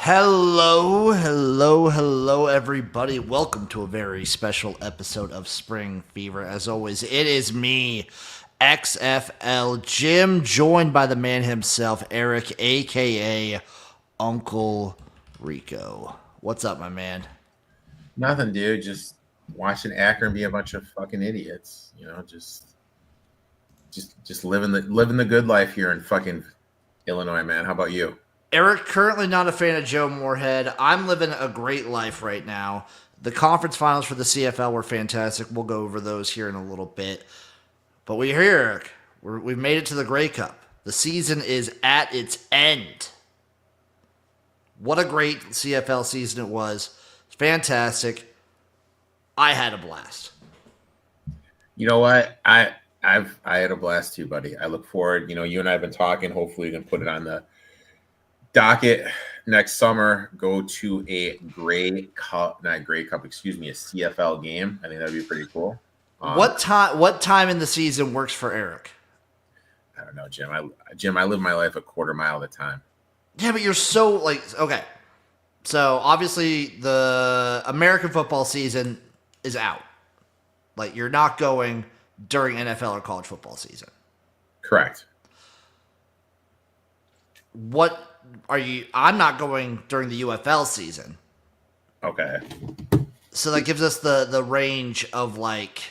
Hello, everybody. Welcome to a very special episode of Spring Fever. As always, it is me, XFL Jim, joined by the man himself, Erik, aka Uncle Rico. What's up, my man? Nothing, dude. Just watching Akron be a bunch of fucking idiots. Just living the good life here in fucking Illinois, man. How about you? Erik, currently not a fan of Joe Moorhead. I'm living a great life right now. The conference finals for the CFL were fantastic. We'll go over those here in a little bit. But we're here, Erik. We've made it to the Grey Cup. The season is at its end. What a great CFL season it was. It's fantastic. I had a blast. You know what? I had a blast too, buddy. I look forward. You and I have been talking. Hopefully, we can put it on the docket next summer. Go to a Grey Cup, not Grey Cup, excuse me, a CFL game. I think that'd be pretty cool. What time in the season works for Erik? I don't know, Jim. I live my life a quarter mile at a time. Yeah, but you're so okay. So obviously the American football season is out. Like you're not going during NFL or college football season. Correct. What are you? I'm not going during the UFL season. Okay. So that gives us the range of like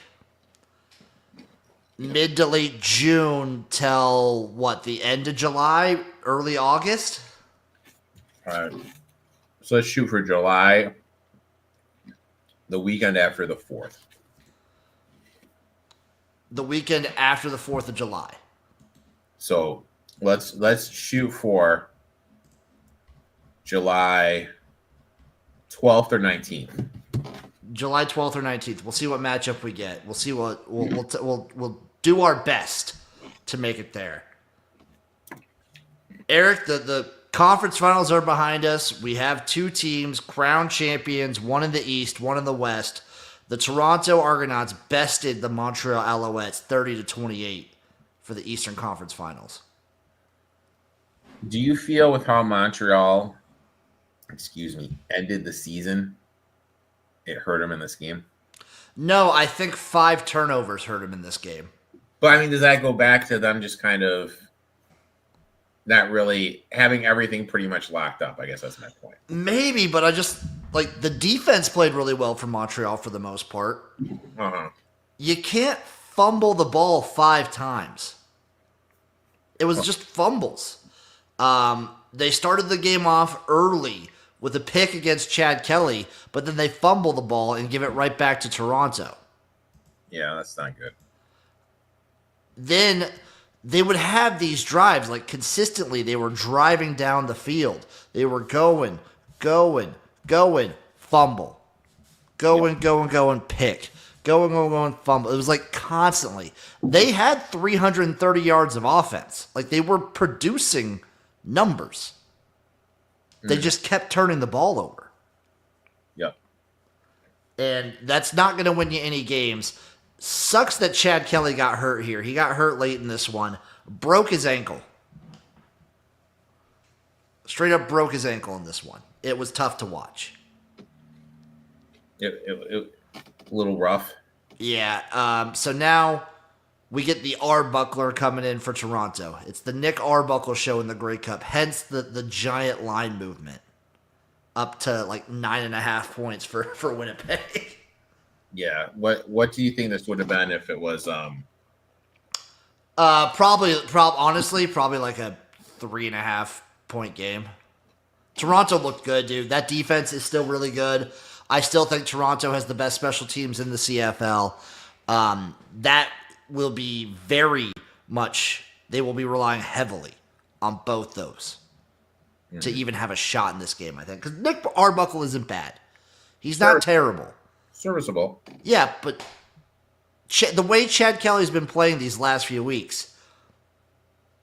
mid to late June till what, the end of July, early August? All right. So let's shoot for July, the weekend after the 4th. The weekend after the 4th of July. So let's shoot for July 12th or 19th. July 12th or 19th. We'll see what matchup we get. We'll see what we'll do our best to make it there. Erik, the conference finals are behind us. We have two teams, crowned champions, one in the East, one in the West. The Toronto Argonauts bested the Montreal Alouettes 30-28 for the Eastern Conference Finals. Do you feel with how Montreal, ended the season, it hurt them in this game? No, I think 5 turnovers hurt him in this game. But I mean, does that go back to them just kind of not really having everything pretty much locked up? I guess that's my point. Maybe, but I just like the defense played really well for Montreal for the most part. Uh-huh. You can't fumble the ball 5 times. It was just fumbles. They started the game off early with a pick against Chad Kelly, but then they fumble the ball and give it right back to Toronto. Yeah, that's not good. Then they would have these drives, like consistently, they were driving down the field. They were going, fumble. Going, pick. Going, fumble. It was like constantly. They had 330 yards of offense. Like they were producing numbers. They just kept turning the ball over. Yep. And that's not going to win you any games. Sucks that Chad Kelly got hurt here. He got hurt late in this one. Broke his ankle. Straight up broke his ankle in this one. It was tough to watch. It a little rough. Yeah. So now we get the Arbuckler coming in for Toronto. It's the Nick Arbuckle show in the Grey Cup. Hence the giant line movement. Up to like 9.5 points for Winnipeg. Yeah. What do you think this would have been if it was honestly, probably like a 3.5 point game. Toronto looked good, dude. That defense is still really good. I still think Toronto has the best special teams in the CFL. That will be very much, they will be relying heavily on both those to even have a shot in this game, I think. Because Nick Arbuckle isn't bad. He's not terrible. Serviceable. Yeah, but the way Chad Kelly's been playing these last few weeks,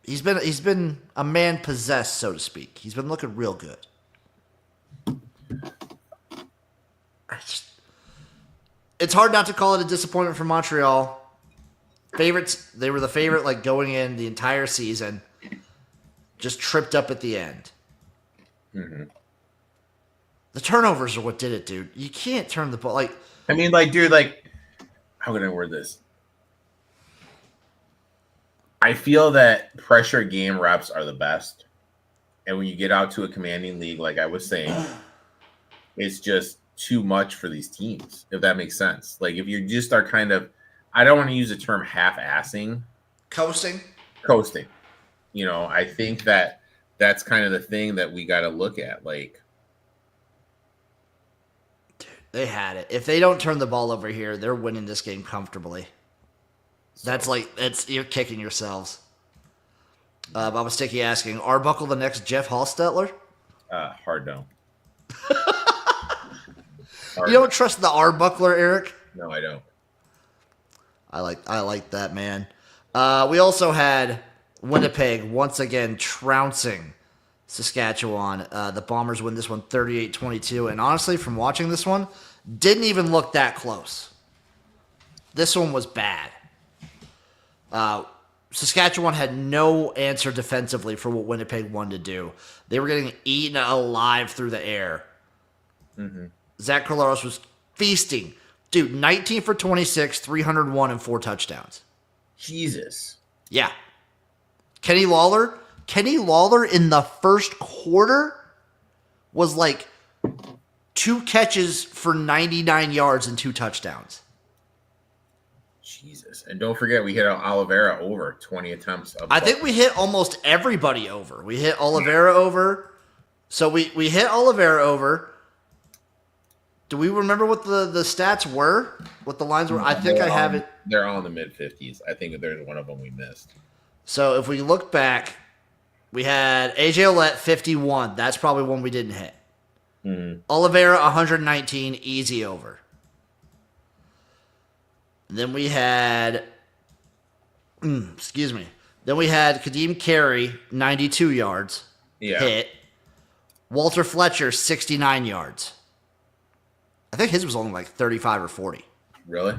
he's been a man possessed, so to speak. He's been looking real good. It's hard not to call it a disappointment for Montreal. Favorites, they were the favorite like going in the entire season. Just tripped up at the end. Mm-hmm. The turnovers are what did it, dude. You can't turn the ball. Like, I mean, like, dude, like, how can I word this? I feel that pressure game reps are the best. And when you get out to a commanding league, like I was saying, it's just too much for these teams, if that makes sense. Like, if you just are kind of, I don't want to use the term half-assing. coasting. I think that that's kind of the thing that we got to look at. Like, They had it. If they don't turn the ball over here, they're winning this game comfortably. You're kicking yourselves. Baba Sticky asking, Arbuckle the next Jeff Hostetler? hard no. You don't trust the Arbuckler, Erik? No, I don't. I like that, man. We also had Winnipeg once again trouncing Saskatchewan. The Bombers win this one 38-22. And honestly, from watching this one, didn't even look that close. This one was bad. Saskatchewan had no answer defensively for what Winnipeg wanted to do. They were getting eaten alive through the air. Mm-hmm. Zach Carlaros was feasting. Dude, 19 for 26, 301, and 4 touchdowns. Jesus. Yeah. Kenny Lawler in the first quarter was like 2 catches for 99 yards and 2 touchdowns. Jesus. And don't forget, we hit Oliveira over 20 attempts. I think we hit almost everybody over. We hit Oliveira over. So we hit Oliveira over. Do we remember what the stats were? What the lines were? I think I have it. They're all in the mid-50s. I think there's one of them we missed. So if we look back, we had AJ Ouellette 51. That's probably one we didn't hit. Mm-hmm. Oliveira 119, easy over. And then we had, Then we had Kadeem Carey 92 yards, hit. Walter Fletcher 69 yards. I think his was only like 35 or 40. Really?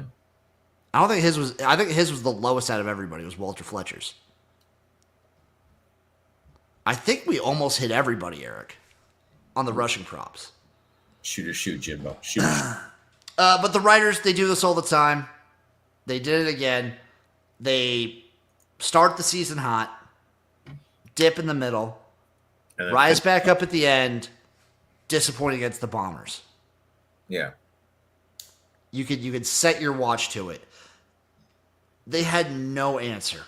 I think his was the lowest out of everybody. Was Walter Fletcher's. I think we almost hit everybody, Erik, on the rushing props. Shoot or shoot, Jimbo. Shoot. But the Riders, they do this all the time. They did it again. They start the season hot, dip in the middle, rise back up at the end, disappoint against the Bombers. Yeah. You could set your watch to it. They had no answer.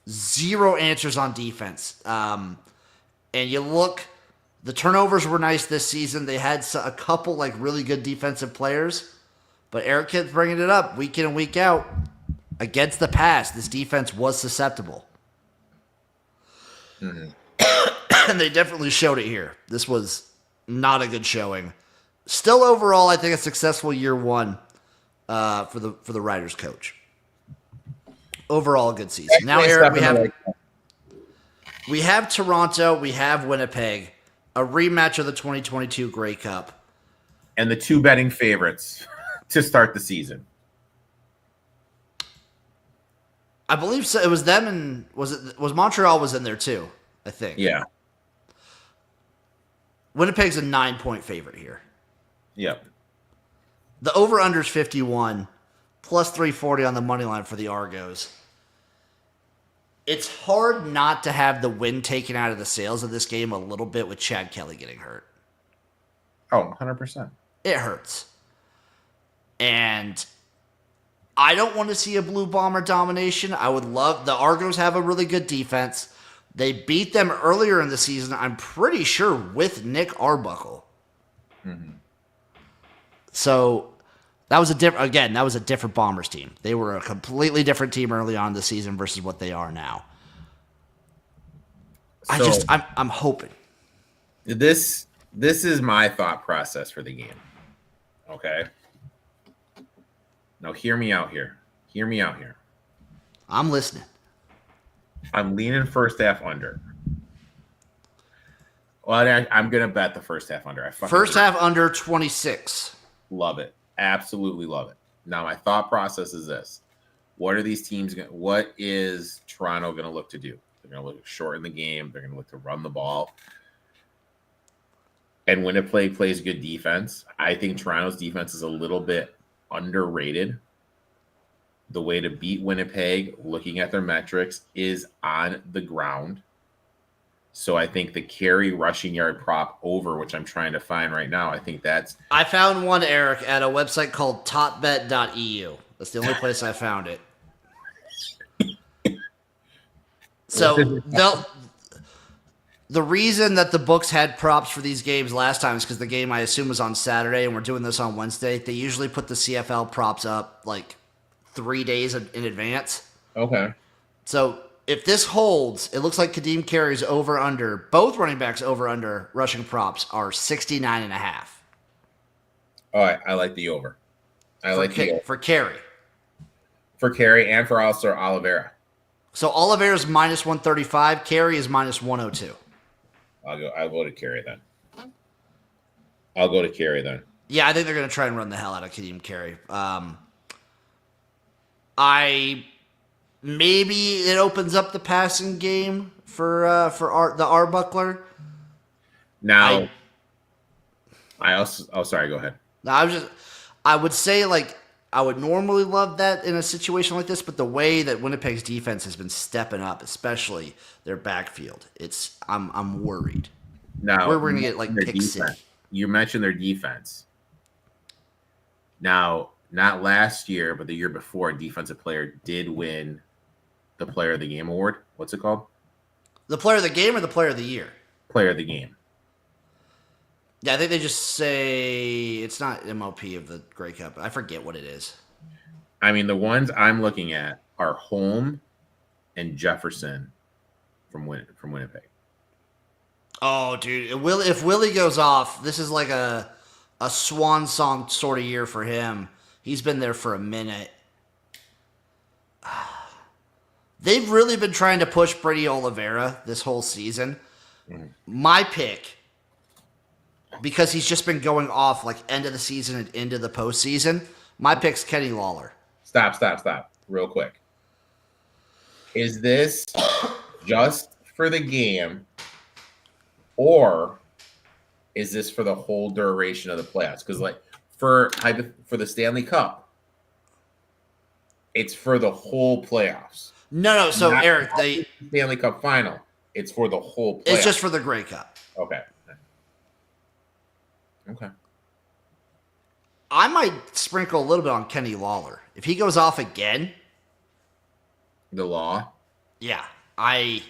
0 answers on defense. And you look, the turnovers were nice this season. They had a couple like really good defensive players. But Erik kept bringing it up week in and week out. Against the pass, this defense was susceptible. Mm-hmm. And they definitely showed it here. This was not a good showing. Still overall, I think a successful year one for the Riders coach. Overall, a good season. Now, Erik, we have Toronto, we have Winnipeg, a rematch of the 2022 Grey Cup. And the 2 betting favorites to start the season. I believe so. It was them and was Montreal was in there too, I think. Yeah. Winnipeg's a 9-point favorite here. Yep. The over-under is 51, plus 340 on the money line for the Argos. It's hard not to have the wind taken out of the sails of this game a little bit with Chad Kelly getting hurt. Oh, 100%. It hurts. And I don't want to see a Blue Bomber domination. I would love, the Argos have a really good defense. They beat them earlier in the season, I'm pretty sure, with Nick Arbuckle. Mm-hmm. So that was a different Bombers team. They were a completely different team early on in the season versus what they are now. I'm hoping. This is my thought process for the game. Okay. Now hear me out here. I'm listening. I'm leaning first half under. Well, I'm going to bet the first half under. First half under 26. Love it. Absolutely love it. Now, my thought process is this. What is Toronto going to look to do? They're going to look to shorten the game. They're going to look to run the ball. and Winnipeg plays good defense. I think Toronto's defense is a little bit underrated. The way to beat Winnipeg, looking at their metrics, is on the ground. So I think the carry rushing yard prop over, which I'm trying to find right now, I think that's... I found one, Eric, at a website called topbet.eu. That's the only place I found it. So the reason that the books had props for these games last time is because the game, I assume, was on Saturday, and we're doing this on Wednesday. They usually put the CFL props up like 3 days in advance. Okay. So if this holds, it looks like Kadeem Carey's over-under, both running backs over-under rushing props are 69.5. All right, I like the over. For Carey. For Carey and for also Oliveira. So Oliveira's minus 135. Carey is minus 102. I'll go to Carey then. I'll go to Carey then. Yeah, I think they're going to try and run the hell out of Kadeem Carey. Maybe it opens up the passing game for the Arbuckler. Now, sorry, go ahead. I would say, like, I would normally love that in a situation like this, but the way that Winnipeg's defense has been stepping up, especially their backfield, I'm worried. Now we're going to get like pick six. You mentioned their defense. Now, not last year, but the year before, a defensive player did win the Player of the Game award. What's it called? The Player of the Game or the Player of the Year? Player of the Game. Yeah, I think they just say it's not MOP of the Grey Cup. I forget what it is. I mean, the ones I'm looking at are Holm and Jefferson from Winnipeg. Oh, dude. If Willie goes off, this is like a swan song sort of year for him. He's been there for a minute. They've really been trying to push Brady Oliveira this whole season. Mm-hmm. My pick, because he's just been going off like end of the season and into the postseason, my pick's Kenny Lawler. Stop. Real quick. Is this just for the game, or is this for the whole duration of the playoffs? Because like for the Stanley Cup, it's for the whole playoffs. No. So Not Eric, the Stanley Cup final. It's for the whole playoffs. It's just for the Grey Cup. Okay. I might sprinkle a little bit on Kenny Lawler. If he goes off again, the law. Yeah, I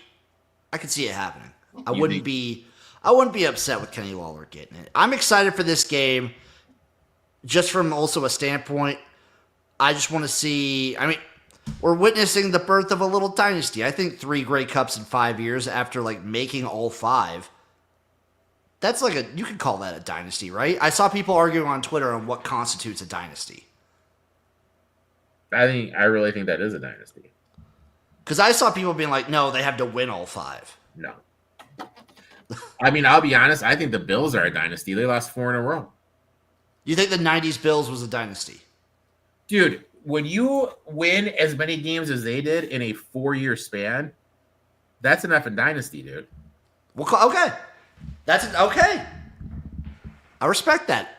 could see it happening. I wouldn't be upset with Kenny Lawler getting it. I'm excited for this game, just from also a standpoint. I just want to see. I mean, we're witnessing the birth of a little dynasty. I think 3 Grey Cups in 5 years after like making all 5. That's like you could call that a dynasty, right? I saw people arguing on Twitter on what constitutes a dynasty. I really think that is a dynasty. Because I saw people being like, no, they have to win all 5. No. I mean, I'll be honest. I think the Bills are a dynasty. They lost 4 in a row. You think the 90s Bills was a dynasty? Dude, when you win as many games as they did in a 4-year span, that's an effing dynasty, dude. Well, okay. Okay. I respect that.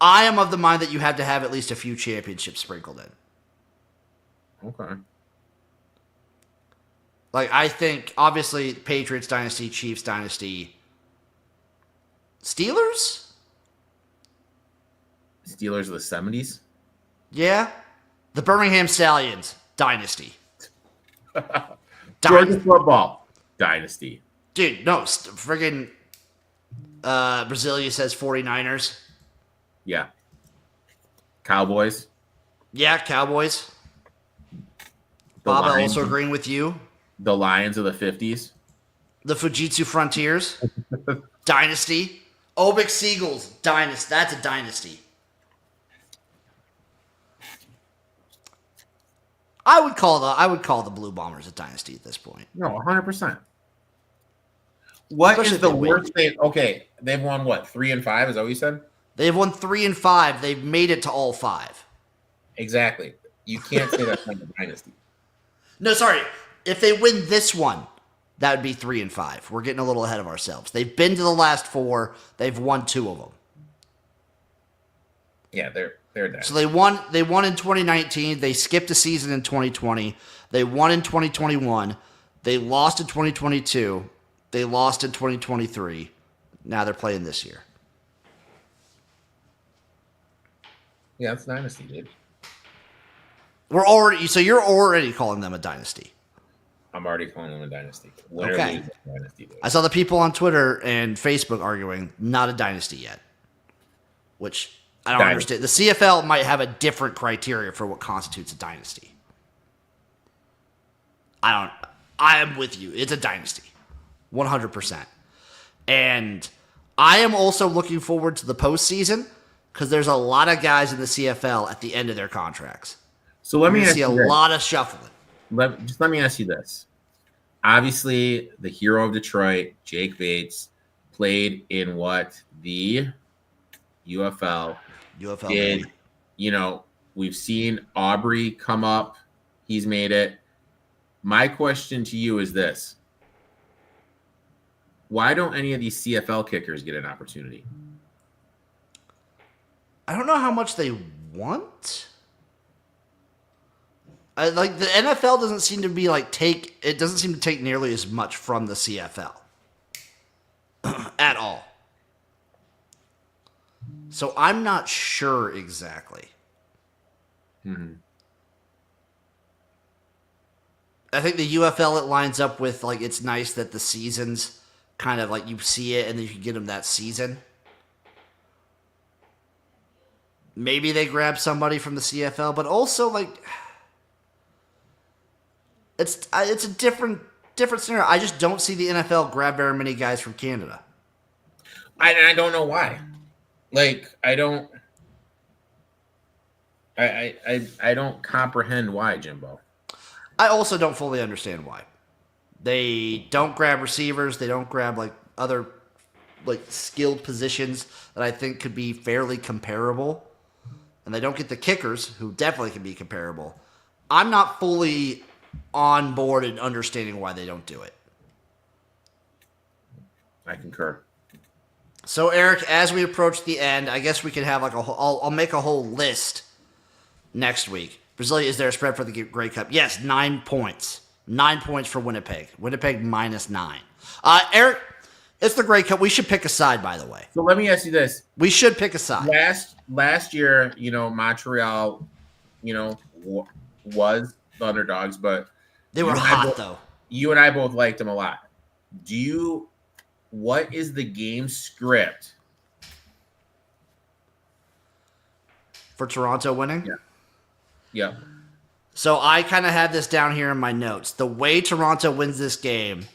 I am of the mind that you have to have at least a few championships sprinkled in. Okay. Like, I think, obviously, Patriots dynasty, Chiefs dynasty. Steelers? Steelers of the 70s? Yeah. The Birmingham Stallions, dynasty. Georgia football, dynasty. Dude, no, friggin' Brasilia says 49ers. Yeah. Cowboys. Yeah, Cowboys. The Bob, Lions, also agreeing with you. The Lions of the 50s. The Fujitsu Frontiers. Dynasty. Obik Seagulls, dynasty. That's a dynasty. I would call the Blue Bombers a dynasty at this point. No, 100%. What Especially is the worst thing? Okay, they've won what, 3 and 5? Is that what you said? They've won 3 and 5. They've made it to all 5. Exactly. You can't say that's not a dynasty. No, sorry. If they win this one, that would be 3-5. We're getting a little ahead of ourselves. They've been to the last 4. They've won 2 of them. Yeah, they're done. So they won in 2019. They skipped a season in 2020. They won in 2021. They lost in 2022. They lost in 2023. Now they're playing this year. Yeah, it's dynasty, dude. You're already calling them a dynasty. I'm already calling them a dynasty. Winner Okay. lose, dynasty, dude. I saw the people on Twitter and Facebook arguing not a dynasty yet, which I don't understand. The CFL might have a different criteria for what constitutes a dynasty. I am with you. It's a dynasty. 100%. And I am also looking forward to the postseason because there's a lot of guys in the CFL at the end of their contracts. So let me ask see you a this. lot of shuffling. Let me ask you this. Obviously, the hero of Detroit, Jake Bates, played in what the UFL did. You know, we've seen Aubrey come up. He's made it. My question to you is this. Why don't any of these CFL kickers get an opportunity? I don't know how much they want. Like the NFL doesn't seem to be it doesn't seem to take nearly as much from the CFL at all. So I'm not sure exactly. Mm-hmm. I think the UFL it lines up with it's nice that the seasons kind of you see it and then you can get them that season. Maybe they grab somebody from the CFL, but also it's a different scenario. I just don't see the NFL grab very many guys from Canada. I don't know why. I don't comprehend why, Jimbo. I also don't fully understand why. They don't grab receivers. They don't grab other skilled positions that I think could be fairly comparable. And they don't get the kickers, who definitely can be comparable. I'm not fully on board and understanding why they don't do it. I concur. So, Erik, as we approach the end, I guess we can have I'll make a whole list next week. Brasilia, is there a spread for the Grey Cup? Yes, 9 points. 9 points for Winnipeg. Winnipeg -9. Erik, it's the Grey Cup. We should pick a side, by the way. So let me ask you this. We should pick a side. Last year, Montreal, was the underdogs, but they were hot, though. You and I both liked them a lot. What is the game script for Toronto winning? Yeah. So I kind of had this down here in my notes. The way Toronto wins this game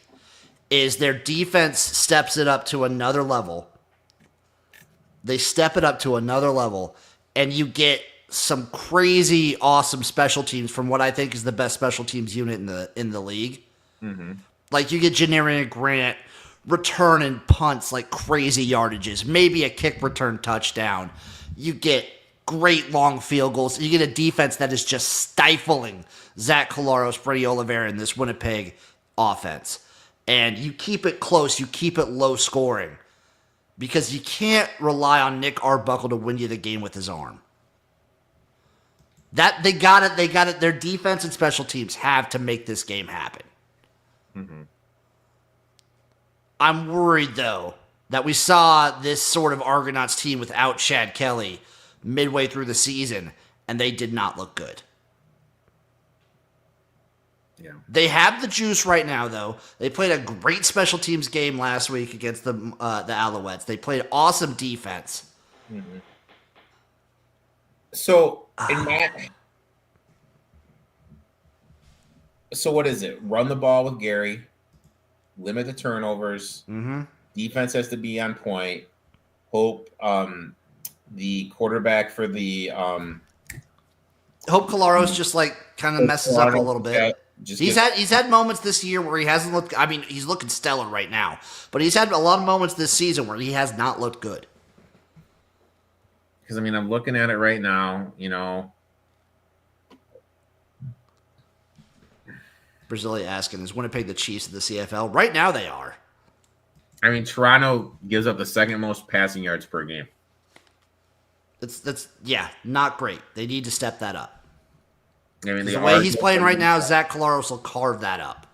is their defense steps it up to another level. They step it up to another level, and you get some crazy awesome special teams from what I think is the best special teams unit in the league. Mm-hmm. You get Janarian Grant returning punts crazy yardages, maybe a kick return touchdown. You get great long field goals. You get a defense that is just stifling Zach Collaros, Freddie Oliveira in this Winnipeg offense. And you keep it close. You keep it low scoring because you can't rely on Nick Arbuckle to win you the game with his arm. They got it. Their defense and special teams have to make this game happen. Mm-hmm. I'm worried, though, that we saw this sort of Argonauts team without Chad Kelly midway through the season, and they did not look good. Yeah. They have the juice right now, though. They played a great special teams game last week against the Alouettes. They played awesome defense. Mm-hmm. So, so what is it? Run the ball with Gary, limit the turnovers. Mm-hmm. Defense has to be on point. Hope the quarterback for the Hope Collaros just kind of messes up a little bit. He's had moments this year where he hasn't looked. I mean, he's looking stellar right now, but he's had a lot of moments this season where he has not looked good. Because I'm looking at it right now. Brazili asking, is Winnipeg the Chiefs of the CFL? Right now they are. I mean, Toronto gives up the second most passing yards per game. That's not great. They need to step that up. I mean, The way he's playing right now, Zach Collaros will carve that up.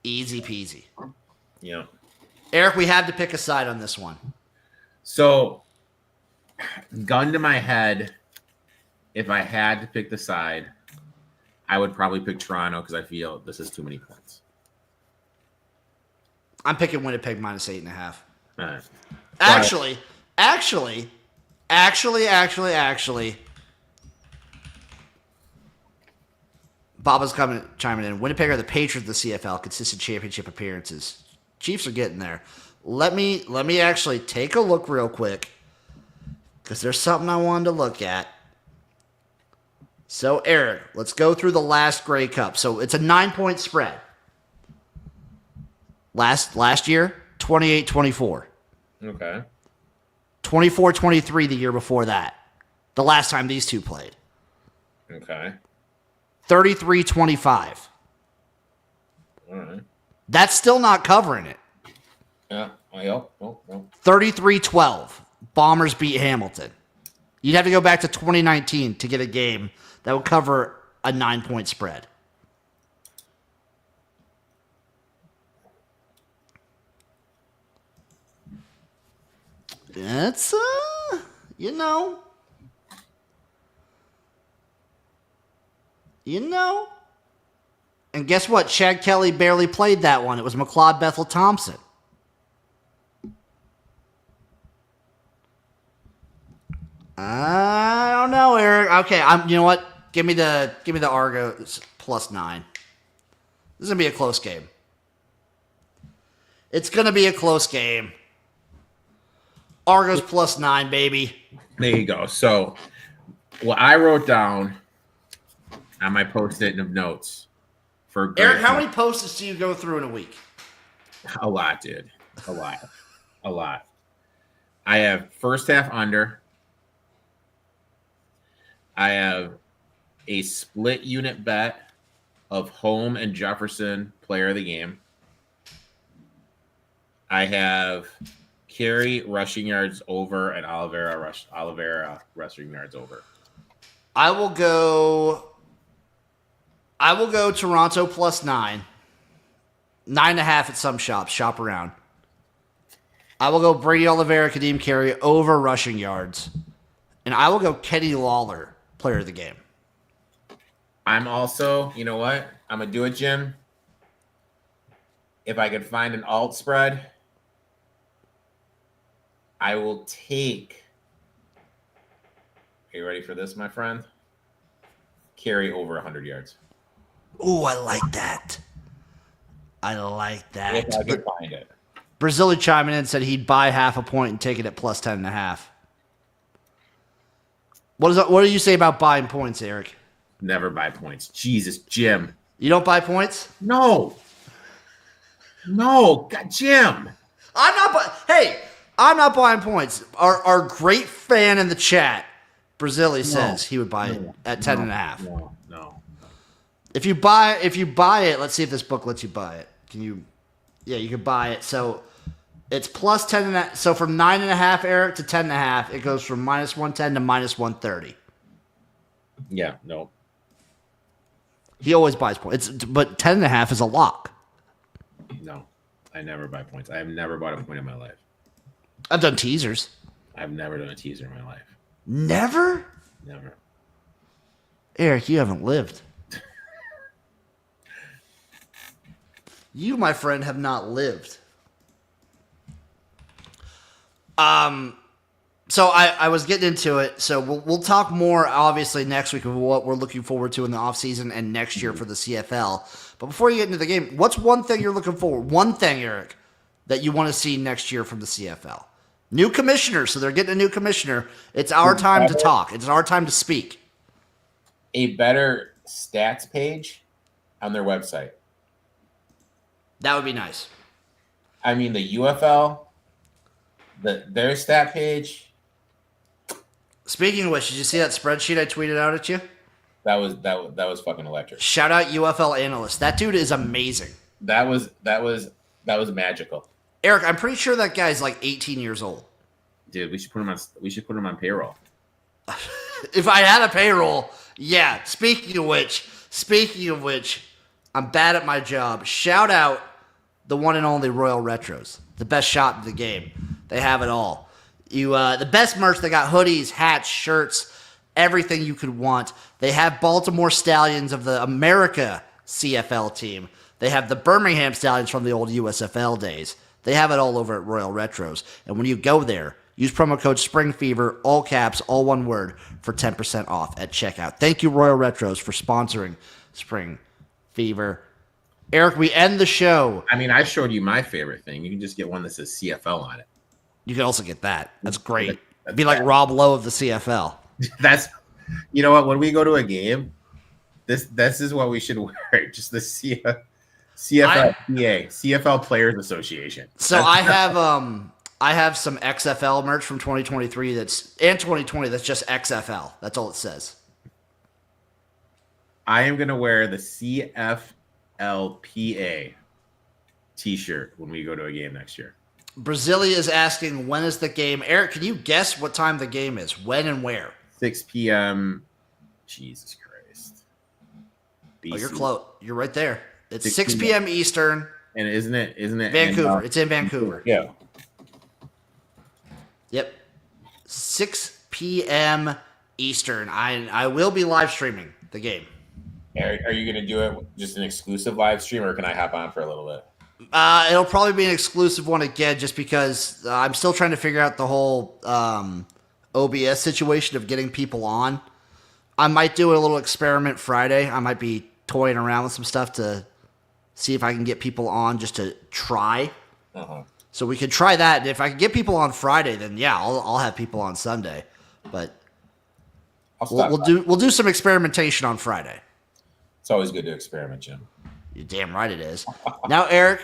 Easy peasy. Yeah. Erik, we have to pick a side on this one. So, gun to my head, if I had to pick the side, I would probably pick Toronto because I feel this is too many points. I'm picking Winnipeg minus 8.5. All right. Actually, Baba's chiming in. Winnipeg are the Patriots of the CFL, consistent championship appearances. Chiefs are getting there. Let me actually take a look real quick because there's something I wanted to look at. So, Erik, let's go through the last Grey Cup. So, it's a 9-point spread. Last year, 28-24. Okay. 24-23 the year before that. The last time these two played. Okay. 33-25. All right. That's still not covering it. Yeah. Well. 33-12. Bombers beat Hamilton. You'd have to go back to 2019 to get a game that would cover a 9-point spread. It's, you know. And guess what? Chad Kelly barely played that one. It was McLeod Bethel Thompson. I don't know, Erik. Okay, you know what? Give me the Argos plus 9. This is gonna be a close game. It's gonna be a close game. Argos plus 9, baby. There you go. So, what I wrote down on my post-it notes for Erik, how many post-its do you go through in a week? A lot, dude. A lot. I have first half under. I have a split unit bet of Home and Jefferson player of the game. I have Carey rushing yards over and Oliveira rushing yards over. I will go Toronto plus 9. 9.5 at some shops. Shop around. I will go Brady Oliveira, Kadeem Carey over rushing yards. And I will go Kenny Lawler, player of the game. I'm also, you know what? I'm going to do it, Jim. If I could find an alt spread, I will take. Are you ready for this, my friend? Carry over 100 yards. Ooh, I like that. If I could find it. Brazili chiming in said he'd buy half a point and take it at plus 10.5. What do you say about buying points, Erik? Never buy points. Jesus, Jim. You don't buy points? No, God, Jim. I'm not buying points. Our great fan in the chat, Brazili, says he would buy it at 10.5. No. If you buy it, let's see if this book lets you buy it. Can you? Yeah, you can buy it. So it's plus 10.5. So from 9.5, Erik, to 10.5, it goes from minus 110 to minus 130. Yeah, no. He always buys points. But 10.5 is a lock. No, I never buy points. I have never bought a point in my life. I've done teasers. I've never done a teaser in my life. Never? Never. Erik, you haven't lived. You, my friend, have not lived. So I was getting into it. So we'll talk more, obviously, next week of what we're looking forward to in the offseason and next year for the CFL. But before you get into the game, what's one thing you're looking forward? One thing, Erik, that you want to see next year from the CFL? New commissioner. So they're getting a new commissioner. It's our time to talk. It's our time to speak. A better stats page on their website. That would be nice. I mean, the UFL, their stat page. Speaking of which, did you see that spreadsheet I tweeted out at you? That was fucking electric. Shout out UFL analyst. That dude is amazing. That was magical. Erik, I'm pretty sure that guy's like 18 years old. Dude, we should put him on payroll. If I had a payroll, yeah. Speaking of which, I'm bad at my job. Shout out the one and only Royal Retros, the best shot in the game. They have it all. The best merch. They got hoodies, hats, shirts, everything you could want. They have Baltimore Stallions of the America CFL team. They have the Birmingham Stallions from the old USFL days. They have it all over at Royal Retros. And when you go there, use promo code SPRINGFEVER, all caps, all one word, for 10% off at checkout. Thank you, Royal Retros, for sponsoring Spring Fever. Erik, we end the show. I mean, I showed you my favorite thing. You can just get one that says CFL on it. You can also get that. That's great. It'd be like Rob Lowe of the CFL. That's, you know what? When we go to a game, this is what we should wear. Just the CFL Players Association. So I have some XFL merch from 2023 and 2020 that's just XFL. That's all it says. I am gonna wear the CFLPA t-shirt when we go to a game next year. Brasilia is asking, when is the game? Erik, can you guess what time the game is? When and where? 6 p.m. Jesus Christ. BC. Oh, you're close. You're right there. It's 6 p.m. Eastern. And isn't it Vancouver. It's in Vancouver. Yeah. Yep. 6 p.m. Eastern. I will be live streaming the game. Are you going to do it just an exclusive live stream, or can I hop on for a little bit? It'll probably be an exclusive one again, just because I'm still trying to figure out the whole OBS situation of getting people on. I might do a little experiment Friday. I might be toying around with some stuff to see if I can get people on just to try. Uh-huh. So we could try that. And if I can get people on Friday, then yeah, I'll have people on Sunday. But we'll do some experimentation on Friday. It's always good to experiment, Jim. You're damn right it is. Now, Erik,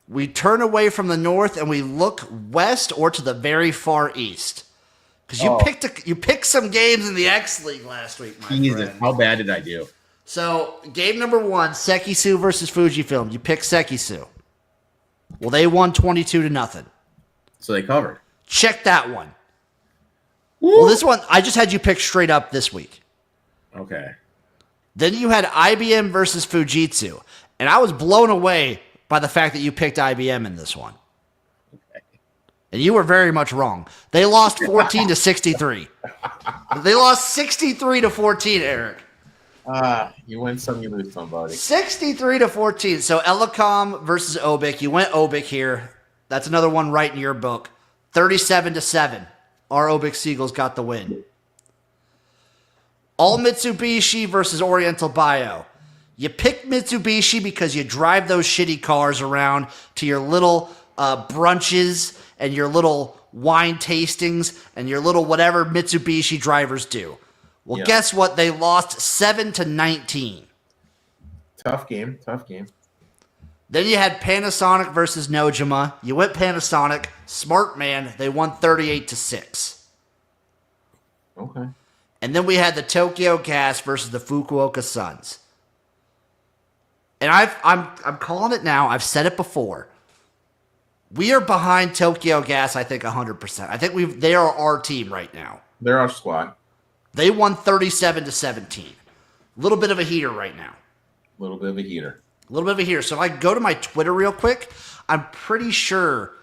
we turn away from the north and we look west or to the very far east. Because you picked some games in the X League last week, my Jesus, friend. how bad did I do? So, game number 1, Sekisu versus Fujifilm. You picked Sekisu. Well, they won 22-0. So they covered. Check that one. Woo! Well, this one, I just had you pick straight up this week. Okay. Then you had IBM versus Fujitsu. And I was blown away by the fact that you picked IBM in this one. Okay. And you were very much wrong. They lost 14-63. They lost 63-14, Erik. You win some, you lose some, buddy. 63-14. So Elecom versus Obic. You went Obic here. That's another one right in your book. 37-7. Our Obic Seagulls got the win. All Mitsubishi versus Oriental Bio. You picked Mitsubishi because you drive those shitty cars around to your little brunches and your little wine tastings and your little whatever Mitsubishi drivers do. Well, Guess what? They lost 7-19. Tough game. Then you had Panasonic versus Nojima. You went Panasonic. Smart man. They won 38-6. Okay. And then we had the Tokyo Gas versus the Fukuoka Suns. And I'm calling it now. I've said it before. We are behind Tokyo Gas, I think, 100%. I think they are our team right now. They're our squad. They won 37-17. A little bit of a heater right now. A little bit of a heater. So if I go to my Twitter real quick, I'm pretty sure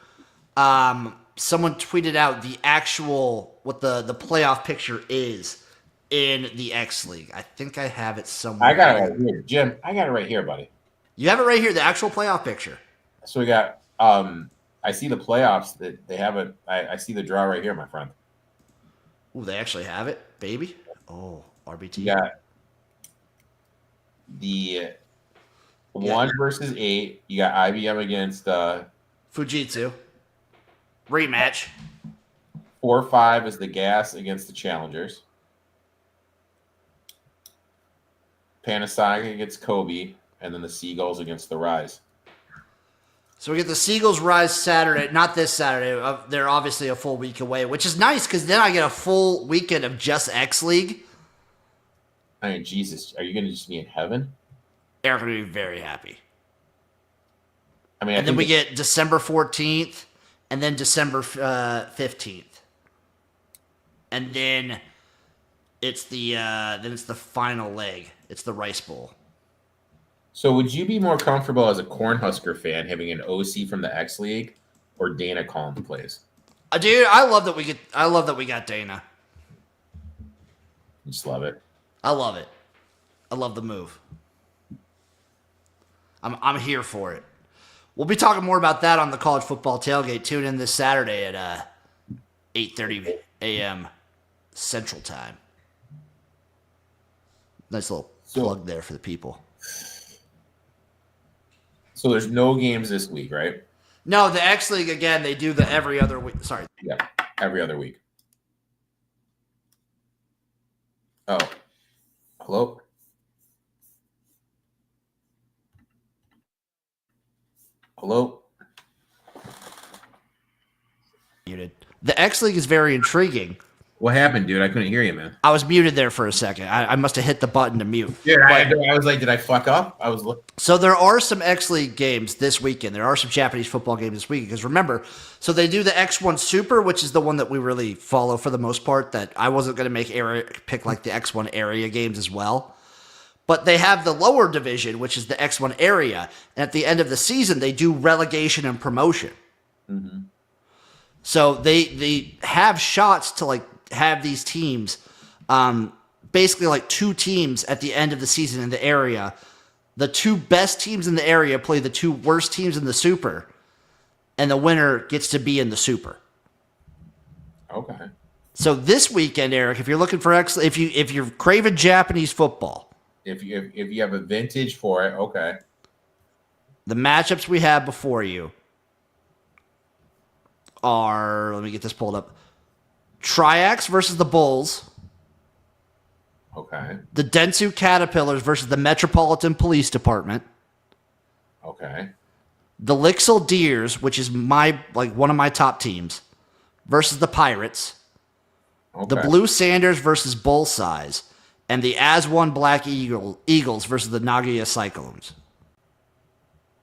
someone tweeted out the actual, what the playoff picture is in the X League. I think I have it somewhere. I got it right here. Jim, I got it right here, buddy. You have it right here, the actual playoff picture. So we got, I see the playoffs that they have it. I see the draw right here, my friend. Ooh, they actually have it, baby. Oh, RBT. You got the 1 versus 8. You got IBM against Fujitsu. Rematch. 4-5 is the Gas against the Challengers. Panasonic against Kobe, and then the Seagulls against the Rise. So we get the Seagulls Rise Saturday. Not this Saturday. They're obviously a full week away, which is nice because then I get a full weekend of just X League. I mean, Jesus, are you going to just be in heaven? Erik would be very happy. I mean, And then we get December 14th and then December 15th. And then it's the final leg. It's the Rice Bowl. So would you be more comfortable as a Cornhusker fan having an OC from the X League or Dana calling the plays? Dude, I love that we got Dana. Just love it. I love it. I love the move. I'm here for it. We'll be talking more about that on the college football tailgate. Tune in this Saturday at 8:30 a.m. Central Time. Nice little plug there for the people. So there's no games this week, right? No, the X League, again, they do the every other week. Sorry. Yeah, every other week. Oh. Hello? Hello? Muted. The X League is very intriguing. What happened, dude? I couldn't hear you, man. I was muted there for a second. I must have hit the button to mute. Dude, I was like, did I fuck up? I was looking. So there are some X League games this weekend. There are some Japanese football games this weekend. Because remember, so they do the X1 Super, which is the one that we really follow for the most part. That I wasn't going to make Erik pick like the X1 area games as well. But they have the lower division, which is the X1 area. And at the end of the season, they do relegation and promotion. Mm-hmm. So they have shots to like have these teams, basically like two teams at the end of the season in the area. The two best teams in the area play the two worst teams in the Super, and the winner gets to be in the Super. Okay. So this weekend, Erik, if you're looking for if you're craving Japanese football, if you have a vintage for it, okay. The matchups we have before you are, let me get this pulled up. Triax versus the Bulls. Okay. The Dentsu Caterpillars versus the Metropolitan Police Department. Okay. The Lixil Deers, which is one of my top teams, versus the Pirates. Okay. The Blue Sanders versus Bullseyes. And the As-One Black Eagles versus the Nagoya Cyclones.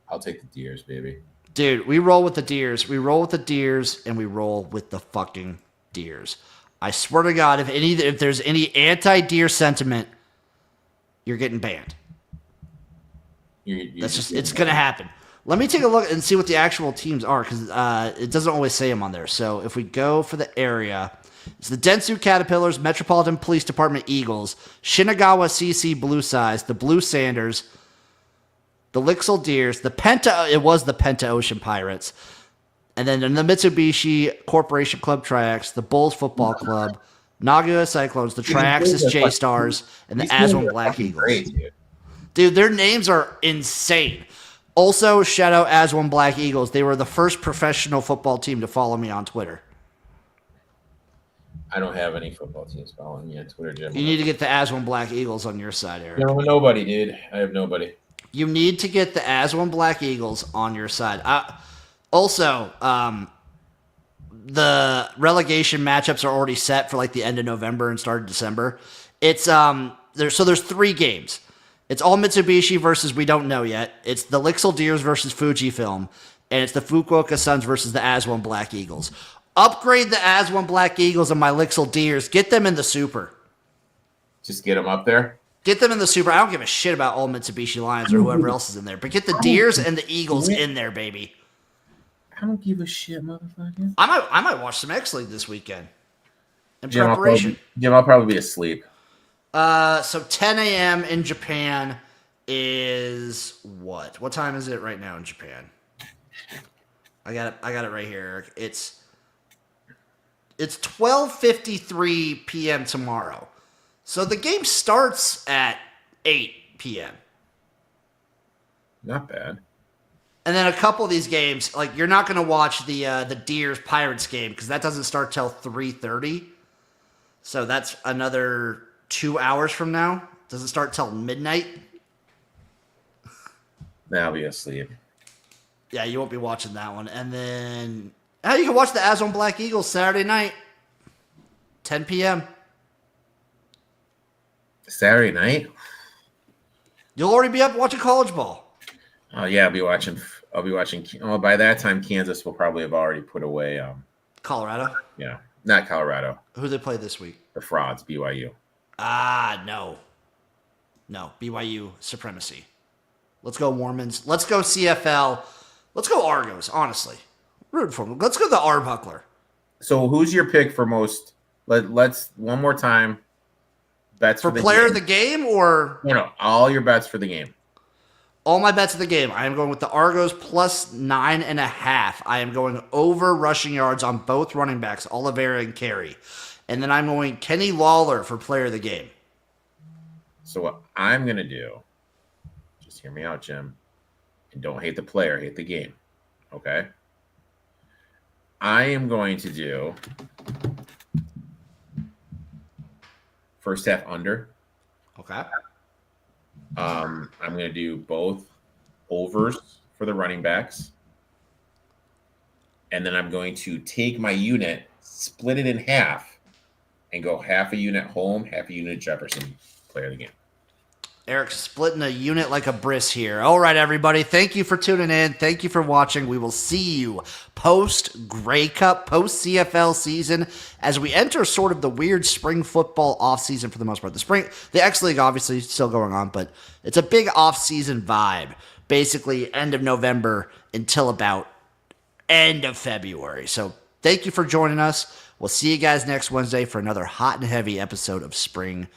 I'll take the Deers, baby. Dude, we roll with the Deers. We roll with the Deers, and we roll with the fucking Deers. I swear to God, if there's any anti-Deer sentiment, you're getting banned. It's going to happen. Let me take a look and see what the actual teams are, because it doesn't always say them on there. So if we go for the area, it's the Dentsu Caterpillars, Metropolitan Police Department Eagles, Shinagawa CC Blue Size, the Blue Sanders, the Lixil Deers, the Penta Ocean Pirates, and then in the Mitsubishi Corporation Club Triax, the Bulls Football Club, Nagoya Cyclones, the Triaxis J Stars, and the As-One Black Eagles. Great, dude, their names are insane. Also, shout out As-One Black Eagles. They were the first professional football team to follow me on Twitter. I don't have any football teams following me on Twitter, Jim. You need to get the As-One Black Eagles on your side, Erik. No, nobody, dude. I have nobody. You need to get the As-One Black Eagles on your side. Also, the relegation matchups are already set for like the end of November and start of December. It's there's 3 games. It's all Mitsubishi versus we don't know yet. It's the Lixil Deers versus Fujifilm, and it's the Fukuoka Suns versus the As-One Black Eagles. Upgrade the As-One Black Eagles and my Lixil Deers. Get them in the Super. Just get them up there? Get them in the Super. I don't give a shit about all Mitsubishi Lions or whoever else is in there. But get the Deers and the Eagles in there, baby. I don't give a shit, motherfucker. I might watch some X League this weekend. In Jim, preparation. I'll probably be asleep. So 10 a.m. in Japan is what? What time is it right now in Japan? I got it right here. It's 12:53 p.m. tomorrow. So the game starts at 8 p.m. Not bad. And then a couple of these games, like you're not going to watch the Deers Pirates game because that doesn't start till 3:30. So that's another 2 hours from now. Doesn't start till midnight. Then I'll be asleep. Yeah, you won't be watching that one. And then you can watch the As-One Black Eagles Saturday night, 10 p.m. Saturday night. You'll already be up watching college ball. Oh yeah, I'll be watching. Oh, by that time, Kansas will probably have already put away. Colorado? Yeah, not Colorado. Who they play this week? The frauds, BYU. No. No, BYU supremacy. Let's go Mormons. Let's go CFL. Let's go Argos, honestly. Rooting for them. Let's go the Arbuckler. So who's your pick for most? Let's one more time. Bets For the player game. of the game or? No, all your bets for the game. All my bets of the game. I am going with the Argos plus 9.5. I am going over rushing yards on both running backs, Oliveira and Carey. And then I'm going Kenny Lawler for player of the game. So what I'm going to do, just hear me out, Jim, and don't hate the player, hate the game, okay? I am going to do first half under. Okay. I'm going to do both overs for the running backs. And then I'm going to take my unit, split it in half, and go half a unit home, half a unit Jefferson player of the game. Erik splitting a unit like a bris here. All right, everybody. Thank you for tuning in. Thank you for watching. We will see you post Grey Cup, post CFL season, as we enter sort of the weird spring football offseason for the most part. The X League obviously is still going on, but it's a big offseason vibe. Basically, end of November until about end of February. So thank you for joining us. We'll see you guys next Wednesday for another hot and heavy episode of Spring